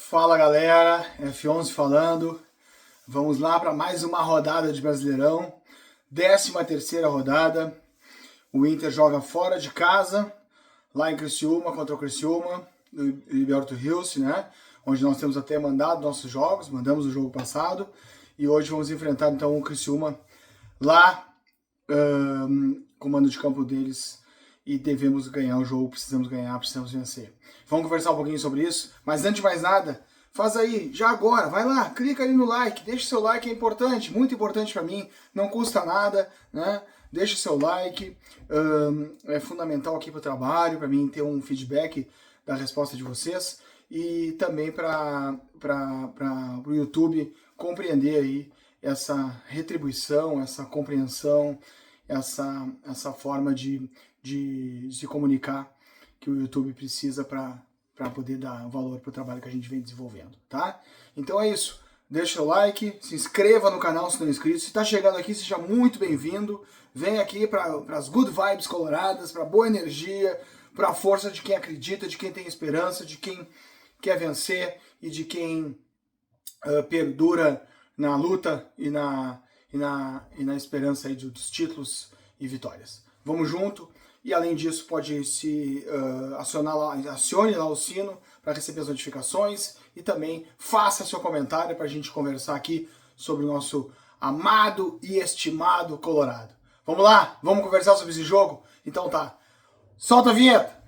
Fala galera, F11 falando. Vamos lá para mais uma rodada de Brasileirão, 13ª rodada. O Inter joga fora de casa, lá em Criciúma, contra o Criciúma, do Heriberto Rios, né? Onde nós temos até mandado nossos jogos, mandamos o jogo passado. E hoje vamos enfrentar então o Criciúma lá, comando de campo deles. E devemos ganhar o jogo, precisamos ganhar, precisamos vencer. Vamos conversar um pouquinho sobre isso, mas antes de mais nada, faz aí, já agora, vai lá, clica ali no like, deixa o seu like, é importante, muito importante para mim, não custa nada, né? Deixa o seu like, é fundamental aqui para o trabalho, para mim ter um feedback da resposta de vocês e também para o YouTube compreender aí essa retribuição, essa compreensão, essa forma de se comunicar que o YouTube precisa para poder dar valor para o trabalho que a gente vem desenvolvendo, tá? Então é isso. Deixa o like, se inscreva no canal se não é inscrito. Se está chegando aqui, seja muito bem-vindo. Vem aqui para as good vibes coloradas, para boa energia, para a força de quem acredita, de quem tem esperança, de quem quer vencer e de quem perdura na luta e na esperança aí dos títulos e vitórias. Vamos junto. E além disso, pode acione lá o sino para receber as notificações e também faça seu comentário para a gente conversar aqui sobre o nosso amado e estimado Colorado. Vamos lá? Vamos conversar sobre esse jogo? Então tá. Solta a vinheta!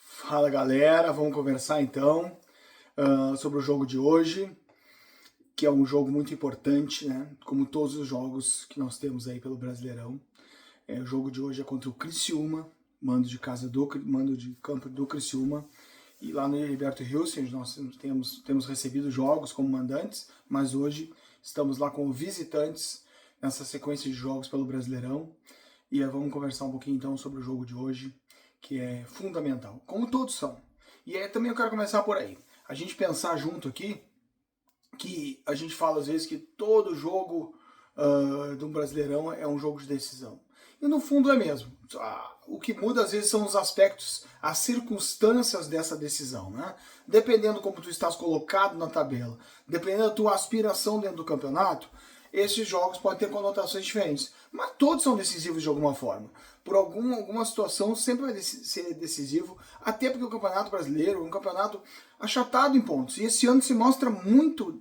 Fala galera, vamos conversar então sobre o jogo de hoje, que é um jogo muito importante, né? Como todos os jogos que nós temos aí pelo Brasileirão. O jogo de hoje é contra o Criciúma, mando de campo do Criciúma, e lá no Heriberto Rios, nós temos recebido jogos como mandantes, mas hoje estamos lá como visitantes nessa sequência de jogos pelo Brasileirão, e vamos conversar um pouquinho então sobre o jogo de hoje, que é fundamental, como todos são. E também eu quero começar por aí. A gente pensar junto aqui, que a gente fala às vezes que todo jogo de um Brasileirão é um jogo de decisão. E no fundo é mesmo. O que muda às vezes são os aspectos, as circunstâncias dessa decisão, né? Dependendo como tu estás colocado na tabela, dependendo da tua aspiração dentro do campeonato, esses jogos podem ter conotações diferentes. Mas todos são decisivos de alguma forma. Por alguma situação sempre vai ser decisivo, até porque o Campeonato Brasileiro é um campeonato achatado em pontos. E esse ano se mostra muito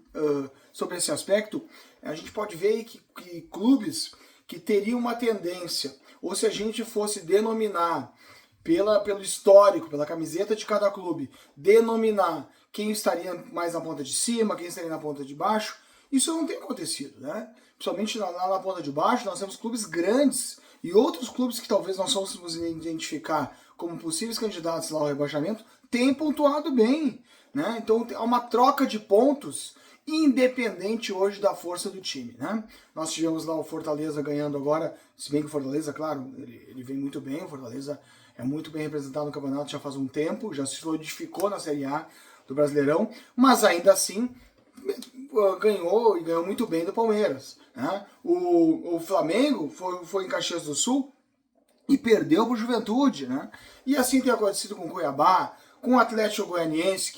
sobre esse aspecto. A gente pode ver que clubes que teriam uma tendência, ou se a gente fosse denominar pelo histórico, pela camiseta de cada clube, denominar quem estaria mais na ponta de cima, quem estaria na ponta de baixo, isso não tem acontecido, né? Principalmente lá na ponta de baixo, nós temos clubes grandes e outros clubes que talvez nós fôssemos identificar como possíveis candidatos lá ao rebaixamento, têm pontuado bem, né? Então há uma troca de pontos independente hoje da força do time, né? Nós tivemos lá o Fortaleza ganhando agora, se bem que o Fortaleza, claro, ele vem muito bem, o Fortaleza é muito bem representado no campeonato já faz um tempo, já se solidificou na Série A do Brasileirão, mas ainda assim ganhou muito bem do Palmeiras, né? O Flamengo foi em Caxias do Sul e perdeu para o Juventude, né? E assim tem acontecido com o Cuiabá, com o Atlético Goianiense,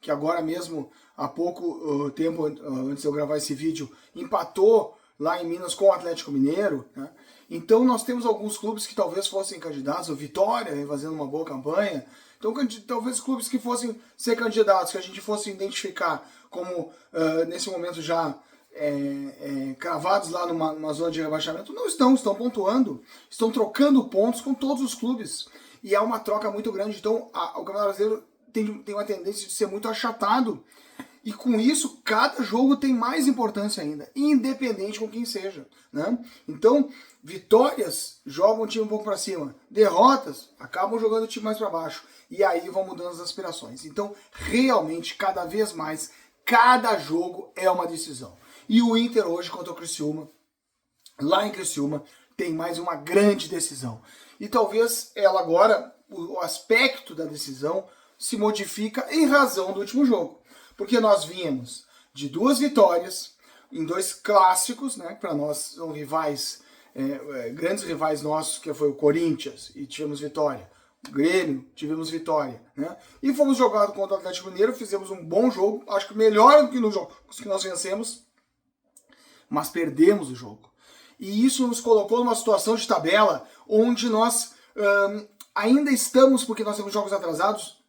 que agora mesmo, há pouco tempo antes de eu gravar esse vídeo, empatou lá em Minas com o Atlético Mineiro, né? Então nós temos alguns clubes que talvez fossem candidatos, o Vitória vem fazendo uma boa campanha, então talvez clubes que fossem ser candidatos, que a gente fosse identificar como nesse momento já cravados lá numa zona de rebaixamento, não estão pontuando, estão trocando pontos com todos os clubes, e há uma troca muito grande, então o Campeonato Brasileiro tem uma tendência de ser muito achatado, e com isso, cada jogo tem mais importância ainda, independente com quem seja, né? Então, vitórias jogam o time um pouco para cima, derrotas acabam jogando o time mais para baixo, e aí vão mudando as aspirações. Então, realmente, cada vez mais, cada jogo é uma decisão. E o Inter hoje contra o Criciúma, lá em Criciúma, tem mais uma grande decisão. E talvez ela agora, o aspecto da decisão, se modifica em razão do último jogo. Porque nós vínhamos de 2 vitórias em 2 clássicos, né? Para nós são rivais grandes rivais nossos, que foi o Corinthians, e tivemos vitória. O Grêmio, tivemos vitória. Né? E fomos jogados contra o Atlético Mineiro, fizemos um bom jogo, acho que melhor do que nos jogos que nós vencemos, mas perdemos o jogo. E isso nos colocou numa situação de tabela onde nós ainda estamos, porque nós temos jogos atrasados,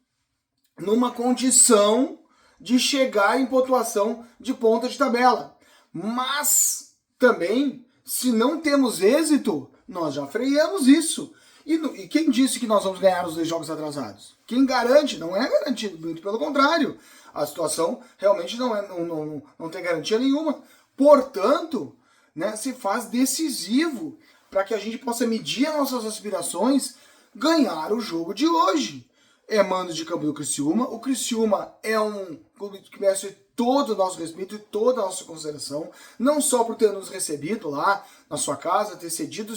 numa condição de chegar em pontuação de ponta de tabela. Mas também, se não temos êxito, nós já freamos isso. E quem disse que nós vamos ganhar os 2 jogos atrasados? Quem garante? Não é garantido, muito pelo contrário. A situação realmente não tem garantia nenhuma. Portanto, né, se faz decisivo para que a gente possa medir as nossas aspirações, ganhar o jogo de hoje. É mando de campo do Criciúma. O Criciúma é um clube que merece todo o nosso respeito e toda a nossa consideração, não só por ter nos recebido lá na sua casa, ter cedido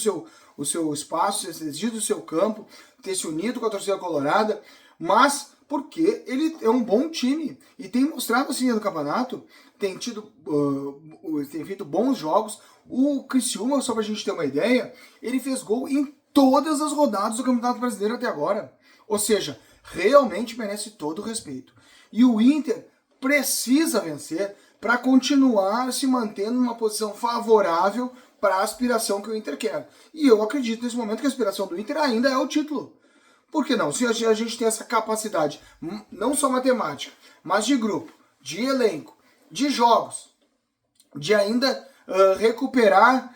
o seu espaço, ter cedido o seu campo, ter se unido com a torcida colorada, mas porque ele é um bom time e tem mostrado assim no campeonato, tem feito bons jogos. O Criciúma, só pra gente ter uma ideia, ele fez gol em todas as rodadas do Campeonato Brasileiro até agora. Ou seja, realmente merece todo o respeito. E o Inter precisa vencer para continuar se mantendo numa posição favorável para a aspiração que o Inter quer. E eu acredito nesse momento que a aspiração do Inter ainda é o título. Por que não? Se a gente tem essa capacidade, não só matemática, mas de grupo, de elenco, de jogos, de ainda recuperar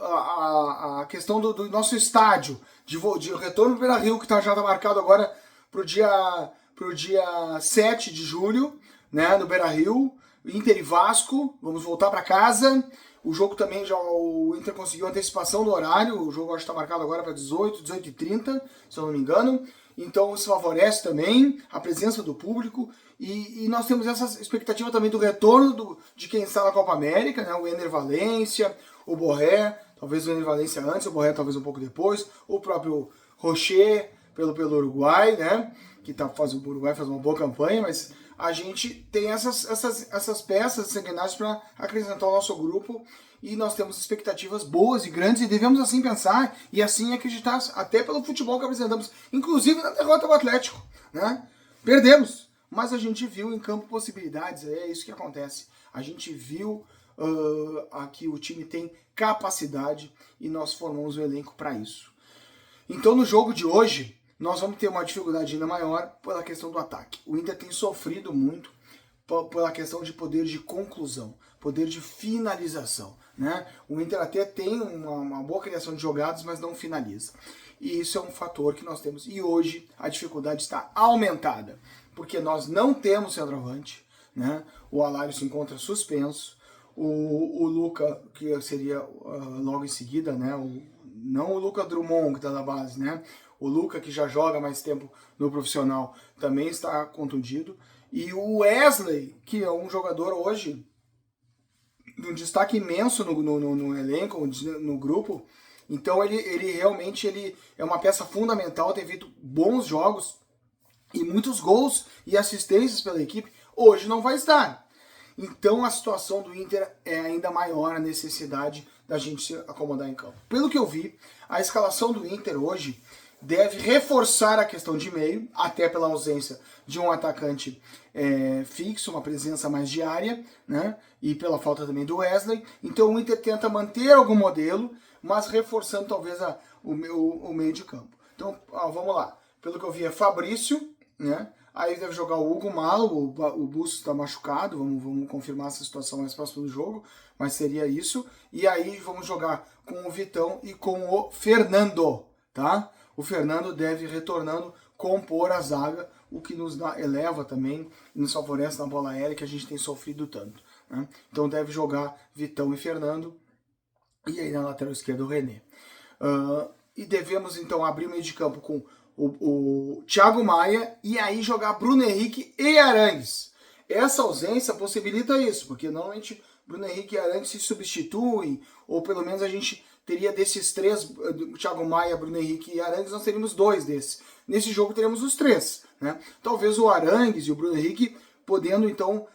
a questão do nosso estádio, de retorno do Beira-Rio, que já está marcado agora para o dia 7 de julho, né, no Beira-Rio, Inter e Vasco, vamos voltar para casa. O jogo também, o Inter conseguiu antecipação do horário, o jogo acho que está marcado agora para 18h30, se eu não me engano. Então isso favorece também a presença do público e nós temos essa expectativa também do retorno de quem está na Copa América, né? O Ener Valencia, o Borré, talvez o Ener Valencia antes, o Borré talvez um pouco depois, o próprio Rocher pelo Uruguai, né? Que o Uruguai faz uma boa campanha, mas a gente tem essas peças, essas engrenagens para acrescentar o nosso grupo e nós temos expectativas boas e grandes e devemos assim pensar e assim acreditar até pelo futebol que apresentamos, inclusive na derrota do Atlético, né? Perdemos, mas a gente viu em campo possibilidades, é isso que acontece. A gente viu aqui o time tem capacidade e nós formamos o elenco para isso. Então no jogo de hoje, nós vamos ter uma dificuldade ainda maior pela questão do ataque. O Inter tem sofrido muito pela questão de poder de conclusão, poder de finalização. Né? O Inter até tem uma boa criação de jogadas, mas não finaliza. E isso é um fator que nós temos. E hoje a dificuldade está aumentada, porque nós não temos centroavante, né? O Alário se encontra suspenso, o Luca, que seria logo em seguida, né? Não o Luca Drummond, que está na base, né? O Luca, que já joga mais tempo no profissional, também está contundido. E o Wesley, que é um jogador hoje de um destaque imenso no elenco, no grupo. Então ele realmente é uma peça fundamental, tem feito bons jogos e muitos gols e assistências pela equipe. Hoje não vai estar. Então a situação do Inter é ainda maior, a necessidade da gente se acomodar em campo. Pelo que eu vi, a escalação do Inter hoje deve reforçar a questão de meio, até pela ausência de um atacante fixo, uma presença mais diária, né? E pela falta também do Wesley. Então o Inter tenta manter algum modelo, mas reforçando talvez o meio de campo. Então, vamos lá. Pelo que eu vi é Fabrício, né? Aí deve jogar o Hugo Malo, o Bustos está machucado, vamos confirmar essa situação mais próxima do jogo, mas seria isso. E aí vamos jogar com o Vitão e com o Fernando, tá? O Fernando deve, retornando, compor a zaga, o que nos eleva também e nos favorece na bola aérea, que a gente tem sofrido tanto. Né? Então deve jogar Vitão e Fernando, e aí na lateral esquerda o René. E devemos então abrir o meio de campo com o Thiago Maia e aí jogar Bruno Henrique e Arangues. Essa ausência possibilita isso, porque normalmente Bruno Henrique e Arangues se substituem, ou pelo menos a gente teria desses três, Thiago Maia, Bruno Henrique e Arangues, nós teríamos dois desses. Nesse jogo teremos os três. Né? Talvez o Arangues e o Bruno Henrique podendo, então,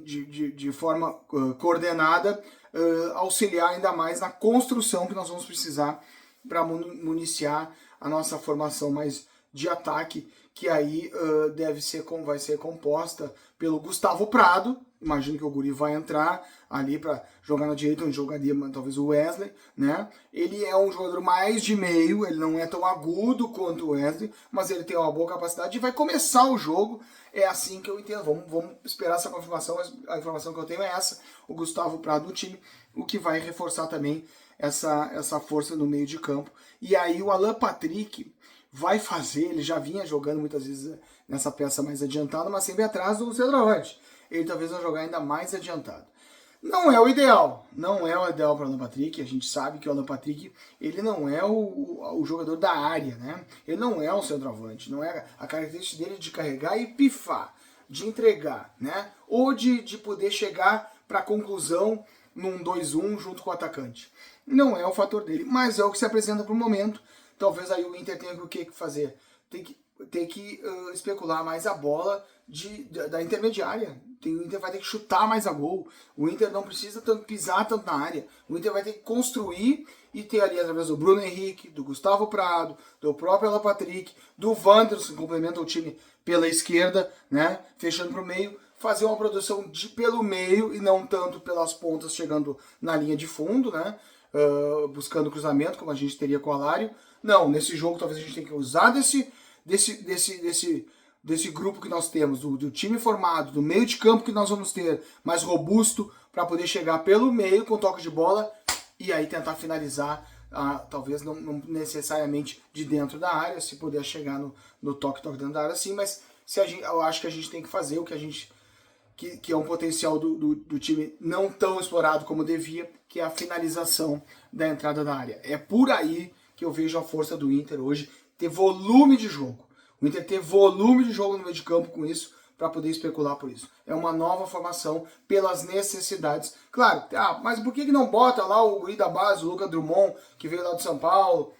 de forma coordenada, auxiliar ainda mais na construção que nós vamos precisar para municiar a nossa formação mais de ataque, que aí vai ser composta pelo Gustavo Prado. Imagino que o guri vai entrar ali para jogar na direita, onde jogaria talvez o Wesley, né? Ele é um jogador mais de meio, ele não é tão agudo quanto o Wesley, mas ele tem uma boa capacidade e vai começar o jogo. É assim que eu entendo. Vamos esperar essa confirmação. A informação que eu tenho é essa: o Gustavo Prado no time, o que vai reforçar também essa força no meio de campo. E aí o Alan Patrick vai fazer, ele já vinha jogando muitas vezes nessa peça mais adiantada, mas sempre atrás do centroavante. Ele talvez vai jogar ainda mais adiantado. Não é o ideal, não é o ideal para o Alan Patrick. A gente sabe que o Alan Patrick, ele não é o jogador da área, né? Ele não é um centroavante, não é a característica dele de carregar e pifar, de entregar, né? Ou de poder chegar para a conclusão num 2-1 junto com o atacante. Não é o fator dele, mas é o que se apresenta para o momento. Talvez aí o Inter tenha o que fazer? Tem que especular mais a bola da intermediária. O Inter vai ter que chutar mais a gol. O Inter não precisa pisar tanto na área. O Inter vai ter que construir e ter ali, através do Bruno Henrique, do Gustavo Prado, do próprio Alan Patrick, do Wanderson, que complementa o time pela esquerda, né? Fechando para o meio, fazer uma produção pelo meio e não tanto pelas pontas, chegando na linha de fundo, né? Buscando cruzamento, como a gente teria com o Alário. Não, nesse jogo talvez a gente tenha que usar desse grupo que nós temos, do time formado, do meio de campo que nós vamos ter, mais robusto, para poder chegar pelo meio com toque de bola e aí tentar finalizar, talvez não necessariamente de dentro da área, se puder chegar no toque dentro da área, sim, mas eu acho que a gente tem que fazer o que a gente que é um potencial do time não tão explorado como devia, que é a finalização da entrada da área. É por aí que eu vejo a força do Inter hoje, ter volume de jogo. O Inter ter volume de jogo no meio de campo com isso, para poder especular por isso. É uma nova formação pelas necessidades. Claro, mas por que não bota lá o guri da base, o Lucas Drummond, que veio lá do São Paulo,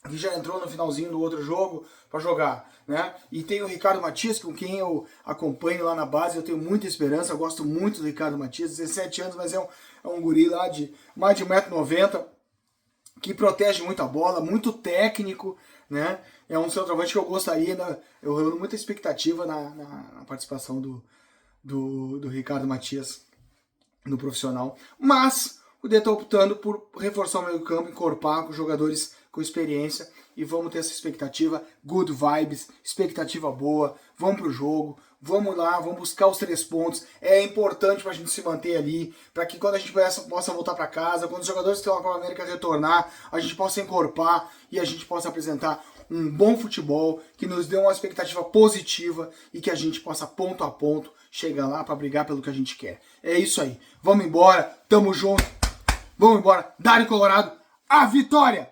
que já entrou no finalzinho do outro jogo para jogar, né? E tem o Ricardo Matias, com quem eu acompanho lá na base, eu tenho muita esperança, eu gosto muito do Ricardo Matias, 17 anos, mas é um guri lá de mais de 1,90 m, que protege muito a bola, muito técnico, né? É um centroavante que eu gostaria, eu tenho muita expectativa na participação do Ricardo Matias no profissional, mas o D está optando por reforçar o meio campo, encorpar com jogadores com experiência, e vamos ter essa expectativa, good vibes, expectativa boa, vamos pro jogo, vamos lá, vamos buscar os 3 pontos, é importante para a gente se manter ali, para que quando a gente possa voltar para casa, quando os jogadores que estão na Copa América retornar, a gente possa encorpar e a gente possa apresentar um bom futebol, que nos dê uma expectativa positiva e que a gente possa, ponto a ponto, chegar lá para brigar pelo que a gente quer. É isso aí, vamos embora, tamo junto, vamos embora, Dário Colorado, a vitória!